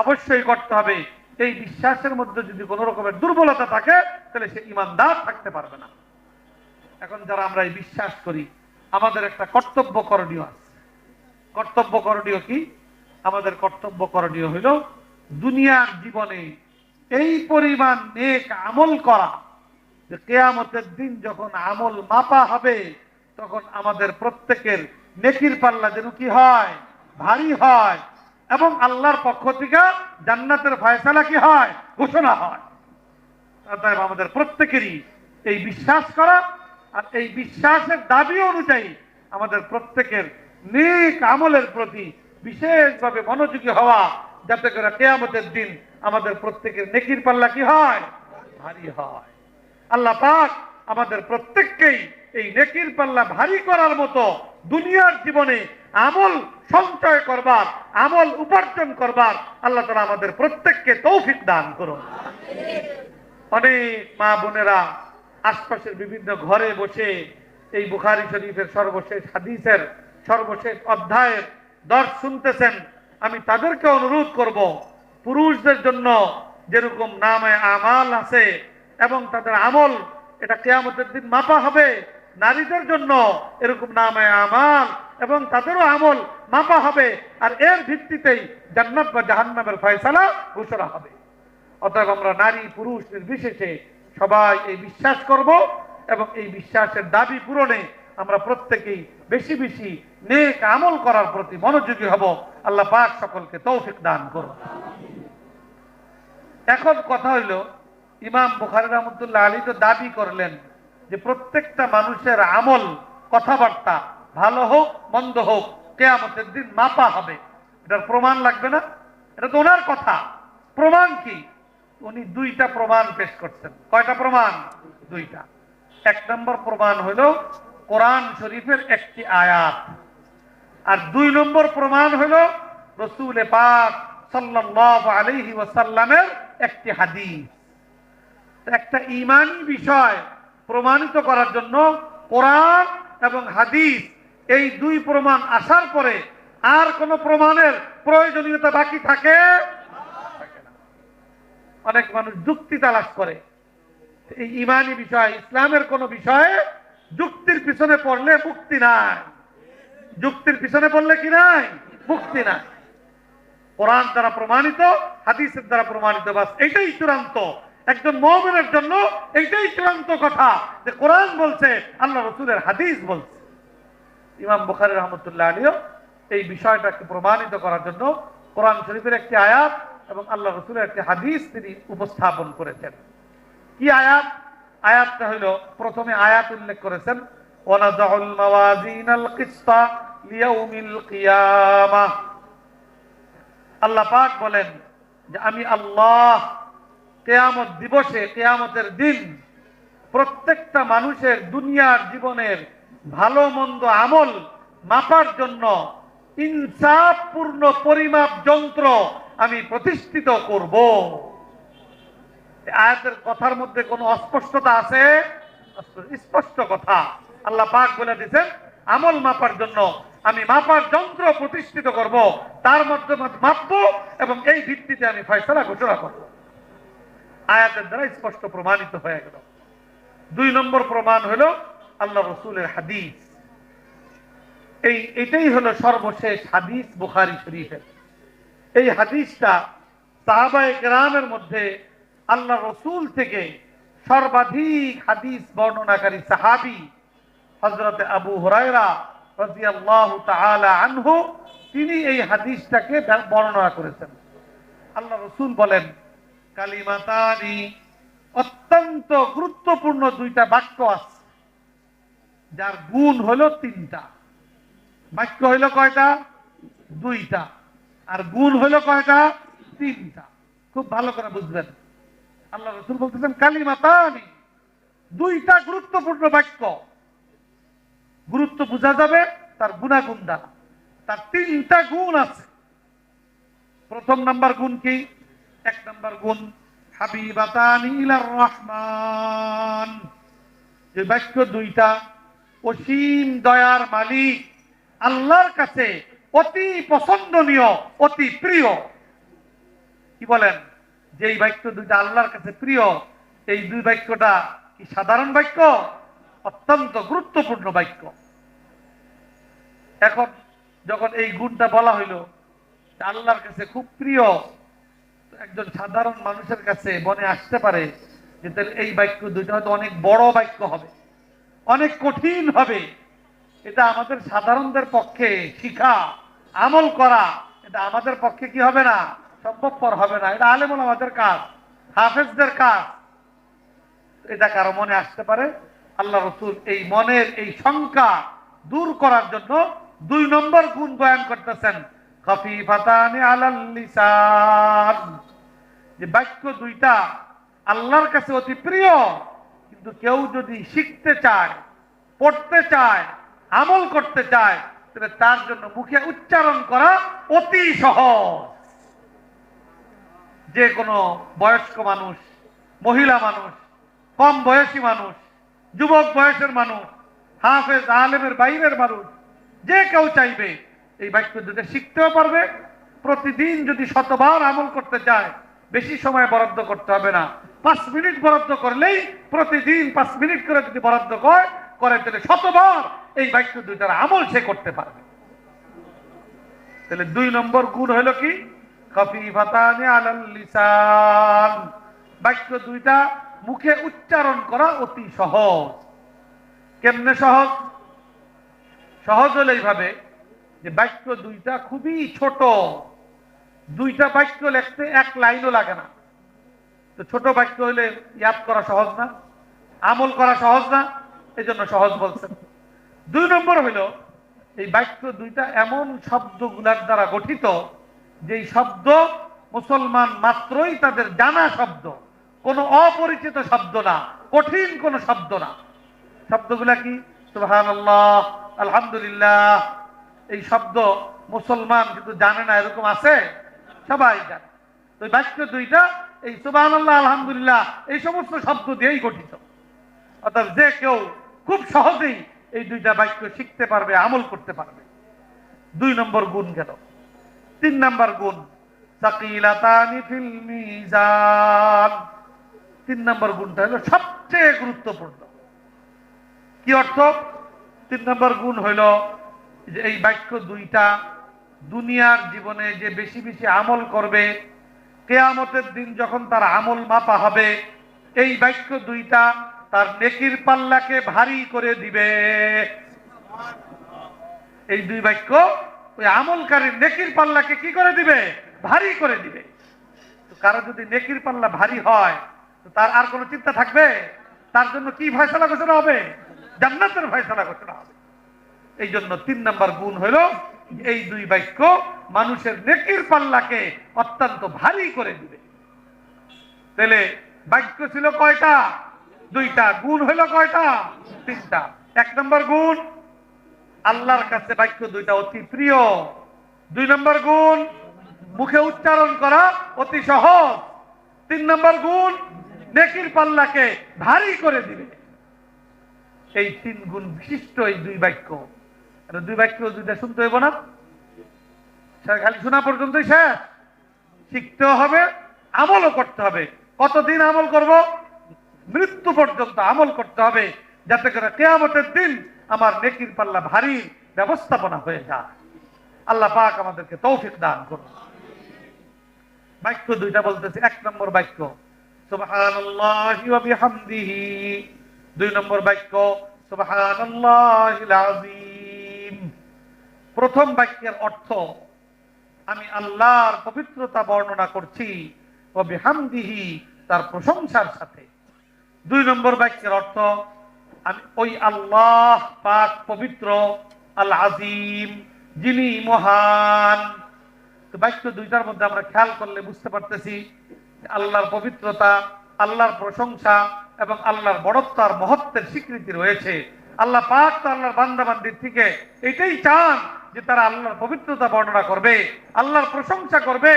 অবশ্যই করতে হবে। এই বিশ্বাসের মধ্যে যদি কোনো রকমের দুর্বলতা থাকে তাহলে সে ইমানদার থাকতে পারবে না। এখন যারা আমরা এই বিশ্বাস করি, আমাদের একটা কর্তব্য করণীয় আছে। কর্তব্য করণীয় কি? আমাদের কর্তব্য করণীয় হইল দুনিয়ার জীবনে এই পরিমাণ নেক আমল করা যে কিয়ামতের দিন যখন আমল মাপা হবে তখন আমাদের প্রত্যেকের নেকির পাল্লা যেন কি হয়? ভারী হয়, এবং আল্লাহর পক্ষ থেকে জান্নাতের ফয়সালা কি হয়? ঘোষণা হয়। অতএব আমাদের প্রত্যেকেরই এই বিশ্বাস করা, আর এই বিশ্বাসের দাবি অনুযায়ী আমাদের প্রত্যেকের নেক আমলের প্রতি বিশেষভাবে মনোযোগী হওয়া, যাতে করে কিয়ামতের দিন আমাদের প্রত্যেকের নেকির পাল্লা কি হয়? ভারী হয়। আল্লাহ পাক আমাদের প্রত্যেককেই এই নেকির পাল্লা ভারী করার মতো দুনিয়ার জীবনে আমল সঞ্চয় করবার, আমল উপার্জন করবার আল্লাহ তাআলা আমাদের প্রত্যেককে তৌফিক দান করুন। অনেক মা বোনেরা আশপাশের বিভিন্ন ঘরে বসে এই বুখারী শরীফের সর্বশেষ হাদিসের সর্বশেষ অধ্যায়ের দর্শ শুনতেছেন। আমি তাদেরকে অনুরোধ করব, পুরুষদের জন্য যেরকম নামে আমাল আছে এবং তাদের আমল এটা কিয়ামতের দিন মাপা হবে, নারীদের জন্য এরকম নামে আমাল এবং তাদেরও আমল মাপা হবে, আর এর ভিত্তিতেই জান্নাত বা জাহান্নামের ফয়সালা ঘোষণা হবে। অতএব আমরা নারী পুরুষ নির্বিশেষে সবাই এই বিশ্বাস করব, এবং এই বিশ্বাসের দাবি পূরণে আমরা প্রত্যেকেই বেশি বেশি নেক আমল করার প্রতি মনোযোগী হব। আল্লাহ পাক সকলকে তৌফিক দান করুন। এখন কথা হইল, ইমাম বুখারী রাহমাতুল্লাহ আলাইহি তো দাবি করলেন যে প্রত্যেকটা মানুষের আমল কথাবার্তা ভালো হোক মন্দ হোক কিয়ামতের দিন মাপা হবে। এটার প্রমাণ লাগবে না? এটা তো ওনার কথা। প্রমাণ কি? উনি দুইটা প্রমাণ পেশ করছেন। কয়টা প্রমাণ? দুইটা। এক নম্বর প্রমাণ হলো কোরআন শরীফের একটি আয়াত, আর দুই নম্বর প্রমাণ হলো রাসূল পাক সাল্লাল্লাহু আলাইহি ওয়াসাল্লামের একটি হাদিস। একটা ঈমানী বিষয় প্রমাণিত করার জন্য কোরআন এবং হাদিস এই দুই প্রমাণ আসার পরে আর কোন প্রমাণের প্রয়োজনীয়তা বাকি থাকে না। অনেক মানুষ যুক্তি তালাশ করে। এই ঈমানী বিষয়, ইসলামের কোন বিষয়ে যুক্তির পিছনে পড়লে মুক্তি নাই। যুক্তির পিছনে পড়লে কি নাই? মুক্তি নাই। কোরআন দ্বারা প্রমাণিত, হাদিসের দ্বারা প্রমাণিত, বাস এটাই চূড়ান্ত। একজন মুমিনের জন্য এইটাই চূড়ান্ত কথা যে কোরআন বলছে, আল্লাহ রাসূলের হাদিস বলছে। ইমাম বুখারী রাহমাতুল্লাহ আলাইহি এই বিষয়টাকে প্রমাণিত করার জন্য কোরআন শরীফের একটি আয়াত এবং আল্লাহ রাসূলের একটি হাদিস তিনি উপস্থাপন করেছেন। কি আয়াত? আয়াতটা হলো, প্রথমে আয়াত উল্লেখ করেছেন ওয়ানাযাউল মাওয়াজিনাল কিসতা লিয়াউমিল কিয়ামাহ। আল্লাহ পাক বলেন যে আমি আল্লাহ কিয়ামত দিবসে, কিয়ামতের দিন প্রত্যেকটা মানুষের দুনিয়ার জীবনের ভালো মন্দ আমল মাপার জন্য ইনসাফপূর্ণ পরিমাপ যন্ত্র আমি প্রতিষ্ঠিত করব। আয়াতের কথার মধ্যে কোনো অস্পষ্টতা আছে? স্পষ্ট কথা। আল্লাহ পাক বলে দিয়েছেন আমল মাপার জন্য আমি মাপার যন্ত্র প্রতিষ্ঠিত করব, তার মাধ্যমে মাপবো এবং এই ভিত্তিতে আমি ফয়সালা ঘোষণা করব। আয়াতের দ্বারা স্পষ্ট প্রমাণিত হয়ে গেল। দুই নম্বর প্রমাণ হলো আল্লাহ রাসূলের হাদিস। এটাই হলো সর্বশেষ হাদিস বুখারী শরীফের। এই হাদিসটা সাহাবায়ে কেরামের মধ্যে আল্লাহ রাসূল থেকে সর্বাধিক হাদিস বর্ণনাকারী সাহাবী হযরত আবু হুরায়রা রাদিয়াল্লাহু তাআলা আনহু, তিনি এই হাদিসটাকে বর্ণনা করেছেন। আল্লাহ রাসূল বলেন কালিমাতানি, অত্যন্ত গুরুত্বপূর্ণ দুইটা বাক্য আছে যার গুণ হলো তিনটা। বাক্য হইল কয়টা? দুইটা। আর গুণ হইল কয়টা? তিনটা। খুব ভালো করে বুঝবেন। আল্লাহ রাসূল বলতেছেন কালিমাতানি, দুইটা গুরুত্বপূর্ণ বাক্য। গুরুত্ব বোঝা যাবে তার গুণাগুণ দ্বারা। তার তিনটা গুণ আছে। প্রথম নাম্বার গুণ কি? এক নাম্বার গুণ হাবিবাতানি ইলার রহমান। যে বাক্য দুইটা অসীম দয়ার মালিক আল্লাহর কাছে অতি পছন্দনীয়, অতি প্রিয়। কি বলেন? যে এই বাক্য দুইটা আল্লাহর কাছে প্রিয়, এই দুই বাক্যটা কি সাধারণ বাক্য? অত্যন্ত গুরুত্বপূর্ণ বাক্য। এখন যখন এই গুণটা বলা হইল আল্লাহর কাছে খুব প্রিয়, একজন সাধারণ মানুষের কাছে মনে আসতে পারে যে এই বাক্য দুইটা হয়তো অনেক বড় বাক্য হবে, অনেক কঠিন হবে। এটা আমাদের সাধারণদের পক্ষে শিখা, আমল করা, এটা আমাদের পক্ষে কি হবে না, সম্ভবপর হবে না। এটা আলেম ওলামাদের কাজ, হাফেজদের কাজ। এটা কারো মনে আসতে পারে। আল্লাহ রাসূল এই মনের এই শঙ্কা দূর করার জন্য 2 নম্বর গুণ বয়ান করতেছেন, খাফিফাতানি আলাল লিসান। যে বাক্য দুইটা আল্লাহর কাছে অতি প্রিয়, কিন্তু কেউ যদি শিখতে চায়, পড়তে চায়, আমল করতে চায়, তাহলে তার জন্য মুখে উচ্চারণ করা অতি সহজ। যে কোনো বয়স্ক মানুষ, মহিলা মানুষ, কম বয়সী মানুষ, যুবক বয়সের মানুষ, হাফেজ আলেমের বাইরের মানুষ, যে কেউ চাইবে এই বাক্য দুটো শিখতেও পারবে। প্রতিদিন যদি 100 বার আমল করতে চায়, বেশি সময় বরাদ্দ করতে হবে না, 5 মিনিট বরাদ্দ করলেই, প্রতিদিন 5 মিনিট করে যদি বরাদ্দ করে তাহলে 100 বার এই বাক্য দুইটার আমল সে করতে পারবে। তাহলে 2 নম্বর গুণ হলো কি, খাফিফাতানি আলাল লিসান। বাক্য দুইটা মুখে উচ্চারণ করা অতি সহজ। কেমনে সহজ? সহজ হলো এইভাবে যে বাক্য দুইটা খুবই ছোট, দুইটা বাক্য লিখতে 1 লাইনও লাগে না। তো ছোট বাক্য হলে ইয়াদ করা সহজ না, আমল করা সহজ না, এই জন্য সহজ বলছেন। 2 নম্বর হলো এই বাক্য দুইটা এমন শব্দগুলার দ্বারা গঠিত, যেই শব্দ মুসলমান মাত্রই তাদের জানা শব্দ, কোনো অপরিচিত শব্দ না, কঠিন কোনো শব্দ না। শব্দগুলা কি? সুবহানাল্লাহ, আলহামদুলিল্লাহ। এই শব্দ মুসলমান কিন্তু জানে না এরকম আছে? সবাই জানে। তো বাক্য দুইটা এই সুবহানাল্লাহ, আলহামদুলিল্লাহ এই সমস্ত শব্দ দিয়েই গঠিত। অর্থাৎ যে কেউ খুব সহজেই এই দুইটা বাক্য শিখতে পারবে, আমল করতে পারবে। 2 নম্বর গুণ গেল। 3 নম্বর গুণ, সাকিলাতানি ফিল মিজান। 3 নম্বর গুণটা হলো সবচেয়ে গুরুত্বপূর্ণ। কি অর্থ? 3 নম্বর গুণ হইল যে এই বাক্য দুইটা দুনিয়ার জীবনে যে বেশি বেশি আমল করবে, কিয়ামতের দিন যখন তার আমল মাপা হবে, এই বাক্য দুইটা তার নেকির পাল্লাকে ভারী করে দিবে। এই 2 বাক্য ওই আমলকারীর নেকির পাল্লাকে কি করে দিবে? ভারী করে দিবে। তো কারো যদি নেকির পাল্লা ভারী হয়, তো তার আর কোনো চিন্তা থাকবে? তার জন্য কি ফয়সালা ঘোষণা হবে? জান্নাতের ফয়সালা ঘোষণা হবে। এই জন্য 3 নম্বর গুণ হলো এই 2 বাক্য মানুষের নেকির পাল্লাকে অত্যন্ত ভারী করে দিবে। তাহলে বাক্য ছিল কয়টা? 2টা। গুণ হলো কয়টা? 3টা। 1 নম্বর গুণ, আল্লাহর কাছে বাক্য দুইটা অতি প্রিয়। 2 নম্বর গুণ, মুখে উচ্চারণ করা অতি সহজ। 3 নম্বর গুণ, নেকির পাল্লাকে ভারী করে দিবে। এই 3 গুণ বিশিষ্ট এই 2 বাক্য। 2 বাক্য দুইটা শুনতে হইব না? খালি শোনা পর্যন্তই শেষ? শিখতেও হবে, আমলও করতে হবে। কতদিন আমল করব? মৃত্যু পর্যন্ত আমল করতে হবে, যাতে করে কিয়ামতের দিন আমার নেকির পাল্লা ভারী ব্যবস্থাপনা হয়ে যায়। আল্লাহ পাক আমাদেরকে তৌফিক দান করুন। বাক্য দুইটা বলতেছি। 1 নম্বর বাক্য সুবহানাল্লাহি ওয়া বিহামদিহি। 2 নম্বর বাক্য সুবহানাল্লাহিল আযীম। প্রথম বাক্যের অর্থ, আমি আল্লাহর পবিত্রতা বর্ণনা করছি, ওয়া বিহামদিহি, তার প্রশংসার সাথে। 2 নম্বর বাক্যের অর্থ, আমি ওই আল্লাহ পাক পবিত্র, আল আজিম, যিনি মহান। তো বাক্য দুইটার মধ্যে আমরা খেয়াল করলে বুঝতে পারতেছি আল্লাহর পবিত্রতা, আল্লাহর প্রশংসা এবং আল্লাহর বড়ত্ব আর মহত্বের স্বীকৃতি রয়েছে। আল্লাহ পাক তো আল্লাহর বান্দাবান্দির থেকে এটাই চান যে তারা আল্লাহর পবিত্রতা বর্ণনা করবে, আল্লাহর প্রশংসা করবে,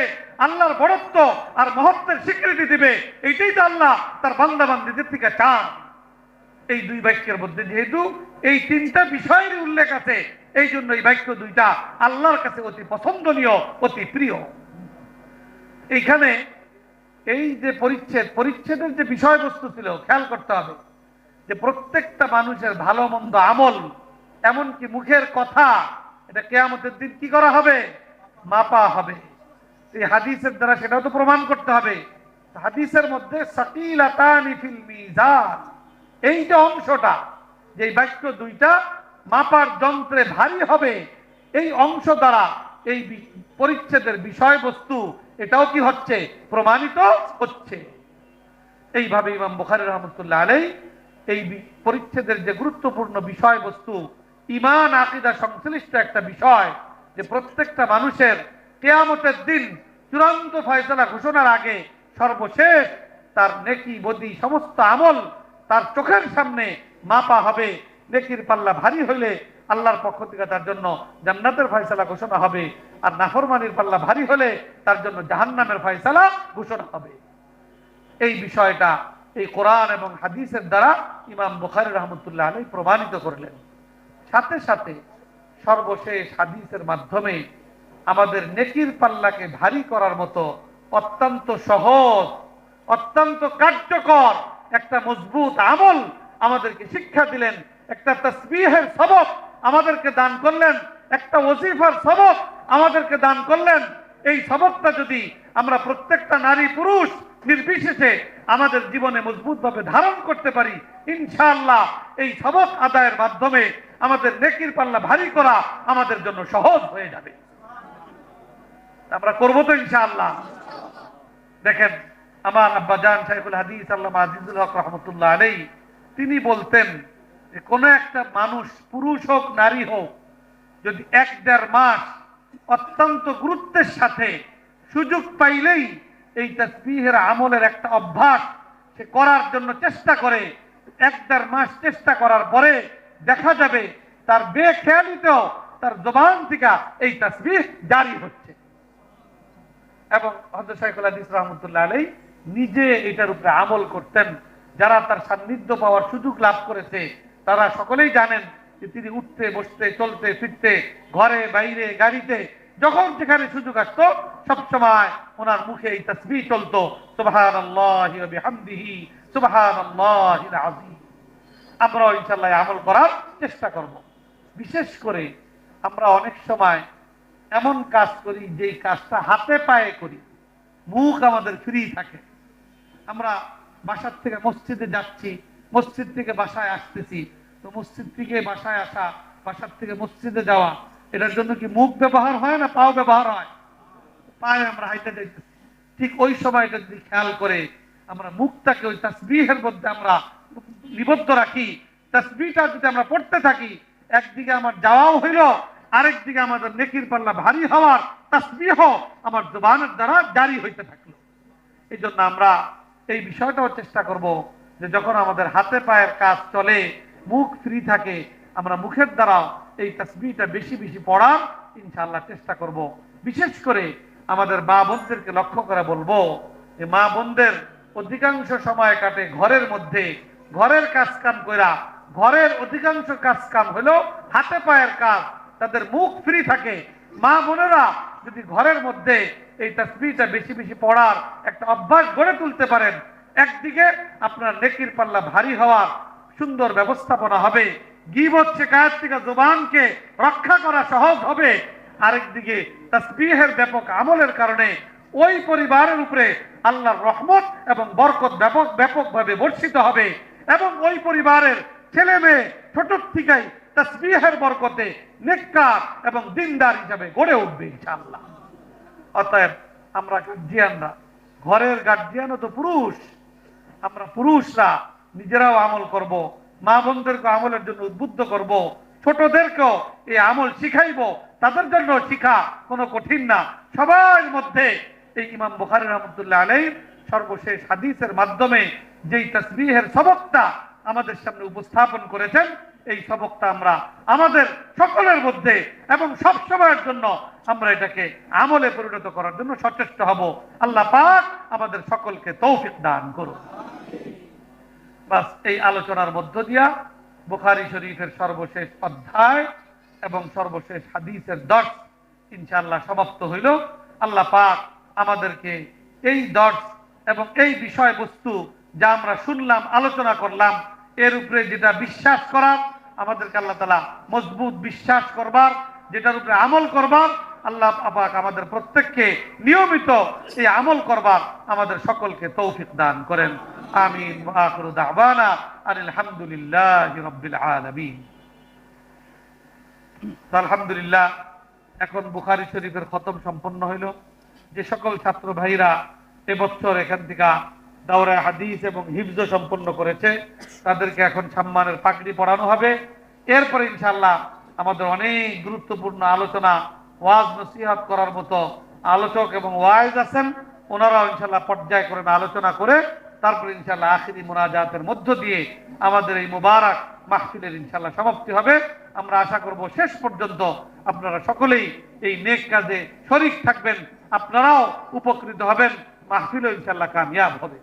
আল্লাহর বড়ত্ব আর মহত্বের স্বীকৃতি দিবে। এটাই তো আল্লাহ তার বান্দাবান্দিদের থেকে চান। এই 2 বাক্যের মধ্যে যেহেতু এই 3টা বিষয়ের উল্লেখ আছে, এই জন্য এই বাক্য দুইটা আল্লাহর কাছে অতি পছন্দনীয়, অতি প্রিয়। এইখানে এই যে পরিচ্ছেদের যে বিষয়বস্তু ছিল, খেয়াল করতে হবে যে প্রত্যেকটা মানুষের ভালো মন্দ আমল, এমনকি মুখের কথা, এটা কিয়ামতের দিন কি করা হবে? মাপা হবে। এই হাদিসের দ্বারা সেটাও তো প্রমাণ করতে হবে। হাদিসের মধ্যে সাকিলাতানি ফিল মিজান, এই যে অংশটা, যে বাক্য দুইটা মাপার যন্ত্রে ভারী হবে, এই অংশ দ্বারা এই পরিচ্ছেদের বিষয়বস্তু এটাও কি হচ্ছে? প্রমাণিত হচ্ছে। এইভাবে ইমাম বুখারী রাহমাতুল্লাহ আলাইহি এই পরিচ্ছেদের যে গুরুত্বপূর্ণ বিষয়বস্তু, ঈমান আকীদা সংশ্লিষ্ট একটা বিষয়, যে প্রত্যেকটা মানুষের কিয়ামতের দিন চূড়ান্ত ফয়সালা ঘোষণার আগে সর্বশেষ তার নেকি বদি সমস্ত আমল তার চোখের সামনে মাপা হবে। নেকির পাল্লা ভারী হইলে আল্লাহর পক্ষ থেকে তার জন্য জান্নাতের ফয়সালা ঘোষণা হবে, আর নাফরমানির পাল্লা ভারী হলে তার জন্য জাহান্নামের ফয়সালা ঘোষণা হবে। এই বিষয়টা এই কোরআন এবং হাদিসের দ্বারা ইমাম বুখারী রাহমাতুল্লাহ আলাইহি প্রমাণিত করলেন। সাথে সাথে সর্বশেষ হাদিসের মাধ্যমে আমাদের নেকির পাল্লাকে ভারী করার মতো অত্যন্ত সহজ, অত্যন্ত কার্যকর একটা মজবুত আমল আমাদেরকে শিক্ষা দিলেন। একটা তাসবিহের সবক আমাদেরকে দান করলেন, একটা ওয়াজিফার সবক আমাদেরকে দান করলেন। এই সবকটা যদি আমরা প্রত্যেকটা নারী পুরুষ নির্বিশেষে আমাদের জীবনে মজবুতভাবে ধারণ করতে পারি, ইনশাআল্লাহ এই সবক আদায়ের মাধ্যমে আমাদের নেকির পাল্লা ভারী করা আমাদের জন্য সহজ হয়ে যাবে। আমরা করবো তো ইনশাআল্লাহ। দেখেন, আমার আব্বাজান শাইখুল হাদিস আল্লামা আজিজুল হক রহমতুল্লাহ আলাইহি তিনি বলতেন যে কোন একটা মানুষ, পুরুষ হোক নারী হোক, যদি 1-1.5 মাস অত্যন্ত গুরুত্বের সাথে সুযোগ পাইলেই এই তাসবিহের আমলের একটা অভ্যাস সে করার জন্য চেষ্টা করে, 1-1.5 মাস চেষ্টা করার পরে দেখা যাবে তার বেখেয়ালিতেও তার জবান থেকে এই তাসবিহ জারি হচ্ছে। এবং হযরত শাইখুল হাদিস রাহমাতুল্লাহ আলাইহি নিজে এটার উপরে আমল করতেন। যারা তার সান্নিধ্য পাওয়ার সুযোগ লাভ করেছে তারা সকলেই জানেন যে তিনি উঠতে বসতে চলতে ফিরতে ঘরে বাইরে গাড়িতে যখন যেখানে সুযোগ আসতো সবসময় ওনার মুখে এই তাসবিহ চলতো, সুবহানাল্লাহি ওয়া বিহামদিহি সুবহানাল্লাহিল আযীম। আমরাও ইনশাআল্লাহ আমল করার চেষ্টা করব। বিশেষ করে আমরা অনেক সময় এমন কাজ করি যেই কাজটা হাতে পায়ে করি, মুখ আমাদের ফ্রি থাকে। আমরা বাসার থেকে মসজিদে যাচ্ছি, মসজিদ থেকে বাসায় আসতেছি, তো মসজিদ থেকে বাসায় আসা, বাসার থেকে মসজিদে যাওয়া, এটার জন্য কি মুখ ব্যবহার হয় না পাও ব্যবহার হয়? পায়ে আমরা হাইতে যাইতেছি। ঠিক ওই সময়টা যদি খেয়াল করে আমরা মুখটাকে ওই তাসবিহের মধ্যে আমরা নিবদ্ধ রাখি, তাসবিহটা যদি আমরা পড়তে থাকি, একদিকে আমার যাওয়াও হইল, আরেকদিকে আমাদের নেকির পাল্লা ভারী হওয়ার তাসবিহ আমার জবানের দ্বারা জারি হইতে থাকলো। এই জন্য আমরা এই বিষয়টাও চেষ্টা করব যে যখন আমাদের হাতে পায়ের কাজ চলে, মুখ ফ্রি থাকে, আমরা মুখের দ্বারা এই তাসবিহটা বেশি বেশি পড়ার ইনশাআল্লাহ চেষ্টা করব। বিশেষ করে আমাদের মা বোনদেরকে লক্ষ্য করে বলবো যে মা বোনদের অধিকাংশ সময় কাটে ঘরের মধ্যে, ঘরের কাজ কাম কইরা, ঘরের অধিকাংশ কাজ কাম হলো হাতে পায়ের কাজ, তাদের মুখ ফ্রি থাকে। মা বোনেরা যদি ঘরের মধ্যে এই তাসবিহটা বেশি বেশি পড়ার একটা অভ্যাস গড়ে তুলতে পারেন, একদিকে আপনার নেকির পাল্লা ভারী হওয়ার সুন্দর ব্যবস্থাপনা হবে, গীবত শিকায়াত থেকে জবানকে রক্ষা করা সহজ হবে, আরেকদিকে তাসবিহের ব্যাপক আমলের কারণে ওই পরিবারের উপরে আল্লাহর রহমত এবং বরকত ব্যাপকভাবে বর্ষিত হবে, এবং ওই পরিবারের ছেলে মেয়ে ছোট থেকেই তাসবিহের বরকতে নেককার এবং দিনদার হিসাবে গড়ে উঠবে ইনশাআল্লাহ। অতএব আমরা গার্জিয়ানরা, ঘরের গার্জিয়ানও তো পুরুষ, আমরা পুরুষরা নিজেরাও আমল করব, মা বোনদেরকে আমলের জন্য উদ্বুদ্ধ করব, ছোটদেরকেও এই আমল শিখাইব। তাদের জন্য শিখা কোনো কঠিন না। সবার মধ্যে এই ইমাম বুখারী রাহমাতুল্লাহ আলাইহি সর্বশেষ হাদিসের মাধ্যমে যেই তাসবিহের সবকটা আমাদের সামনে উপস্থাপন করেছেন, এই সবকটা আমরা আমাদের সকলের মধ্যে এবং সব সময়ের জন্য আমরা এটাকে আমলে পরিণত করার জন্য সচেষ্ট হব। আল্লাহ পাক আমাদের সকলকে তৌফিক দান করুন। বাস এই আলোচনার মধ্য দিয়া বুখারী শরীফের সর্বশেষ অধ্যায় এবং সর্বশেষ হাদিসের দর্শ ইনশাআল্লাহ সমাপ্ত হইল। আল্লাহ পাক আমাদেরকে এই দর্শ এবং এই বিষয়বস্তু যা আমরা শুনলাম, আলোচনা করলাম, এর উপরে যেটা বিশ্বাস করার, আমাদেরকে আল্লাহ তাআলা মজবুত বিশ্বাস করবার, যেটার উপরে আমল করবার, আল্লাহ পাক আমাদের প্রত্যেককে নিয়মিত এই আমল করবার আমাদের সকলকে তৌফিক দান করেন। আমিন। ওয়া আখিরু দাওয়ানা আনিল হামদুলিল্লাহি রাব্বিল আলামিন। আলহামদুলিল্লাহ, এখন বুখারী শরীফের খতম সম্পন্ন হইল। যে সকল ছাত্র ভাইরা এবছর এখান থেকে দাওরা হাদিস এবং হিফজ সম্পন্ন করেছে, তাদেরকে এখন সম্মানের পাগড়ি পরানো হবে। এরপরে ইনশাআল্লাহ আমাদের অনেক গুরুত্বপূর্ণ আলোচনা, ওয়াজ নসিহত করার মতো আলোচক এবং ওয়াইজ আছেন, ওনারাও ইনশাআল্লাহ পর্যায়ক্রমে আলোচনা করে তারপরে ইনশাআল্লাহ আখিরি মুনাজাতের মধ্য দিয়ে আমাদের এই মুবারক মাহফিলের ইনশাআল্লাহ সমাপ্তি হবে। আমরা আশা করব শেষ পর্যন্ত আপনারা সকলেই এই নেক কাজে শরীক থাকবেন, আপনারাও উপকৃত হবেন, মাহফিলও ইনশাআল্লাহ কামিয়াব হবে।